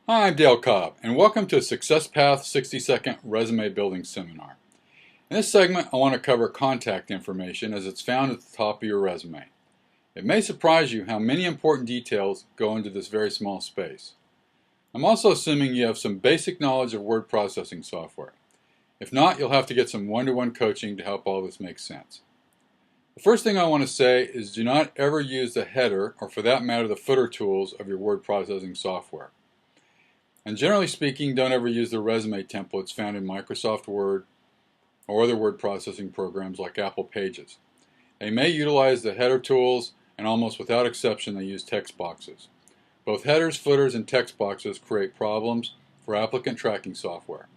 Hi, I'm Dale Cobb, and welcome to Success Path 60-Second Resume Building Seminar. In this segment, I want to cover contact information as it's found at the top of your resume. It may surprise you how many important details go into this very small space. I'm also assuming you have some basic knowledge of word processing software. If not, you'll have to get some one-to-one coaching to help all this make sense. The first thing I want to say is do not ever use the header, or for that matter the footer tools of your word processing software. And generally speaking, don't ever use the resume templates found in Microsoft Word or other word processing programs like Apple Pages. They may utilize the header tools, and almost without exception they use text boxes. Both headers, footers, and text boxes create problems for applicant tracking software.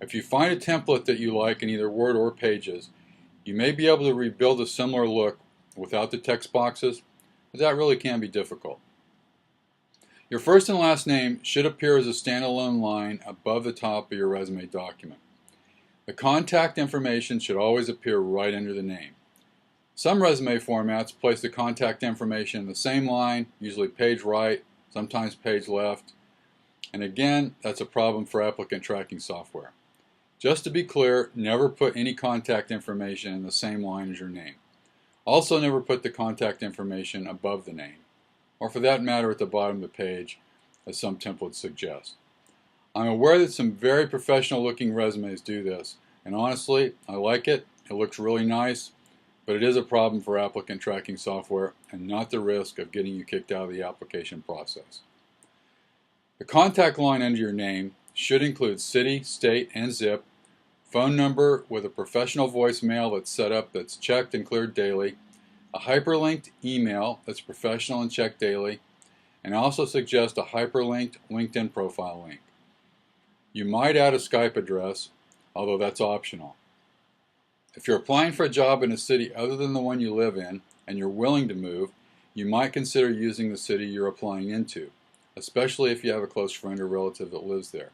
If you find a template that you like in either Word or Pages, you may be able to rebuild a similar look without the text boxes, but that really can be difficult. Your first and last name should appear as a standalone line above the top of your resume document. The contact information should always appear right under the name. Some resume formats place the contact information in the same line, usually page right, sometimes page left, and again, that's a problem for applicant tracking software. Just to be clear, never put any contact information in the same line as your name. Also, never put the contact information above the name, or for that matter at the bottom of the page, as some templates suggest. I'm aware that some very professional looking resumes do this, and honestly, I like it. It looks really nice, but it is a problem for applicant tracking software and not the risk of getting you kicked out of the application process. The contact line under your name should include city, state, and zip, phone number with a professional voicemail that's set up that's checked and cleared daily, a hyperlinked email that's professional and checked daily, and I also suggest a hyperlinked LinkedIn profile link. You might add a Skype address, although that's optional. If you're applying for a job in a city other than the one you live in and you're willing to move, you might consider using the city you're applying into, especially if you have a close friend or relative that lives there.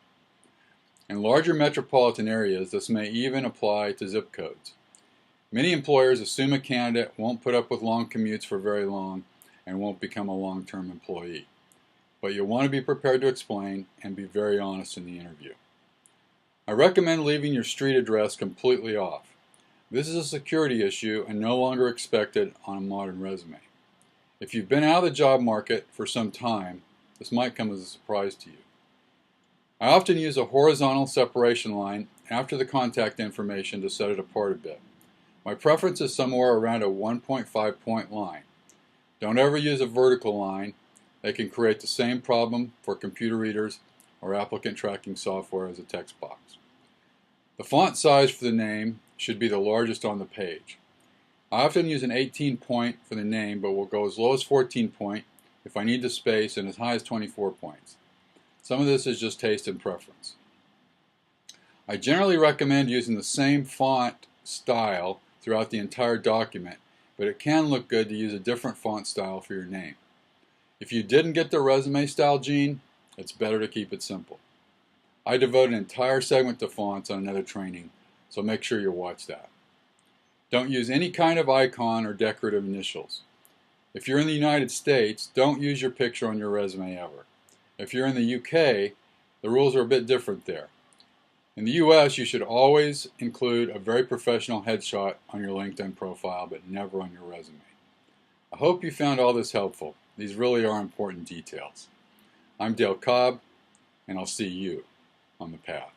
In larger metropolitan areas, this may even apply to zip codes. Many employers assume a candidate won't put up with long commutes for very long and won't become a long-term employee. But you'll want to be prepared to explain and be very honest in the interview. I recommend leaving your street address completely off. This is a security issue and no longer expected on a modern resume. If you've been out of the job market for some time, this might come as a surprise to you. I often use a horizontal separation line after the contact information to set it apart a bit. My preference is somewhere around a 1.5 point line. Don't ever use a vertical line. They can create the same problem for computer readers or applicant tracking software as a text box. The font size for the name should be the largest on the page. I often use an 18 point for the name, but will go as low as 14 point if I need the space and as high as 24 points. Some of this is just taste and preference. I generally recommend using the same font style throughout the entire document, but it can look good to use a different font style for your name. If you didn't get the resume style gene, it's better to keep it simple. I devote an entire segment to fonts on another training, so make sure you watch that. Don't use any kind of icon or decorative initials. If you're in the United States, don't use your picture on your resume ever. If you're in the UK, the rules are a bit different there. In the US, you should always include a very professional headshot on your LinkedIn profile, but never on your resume. I hope you found all this helpful. These really are important details. I'm Dale Cobb, and I'll see you on the path.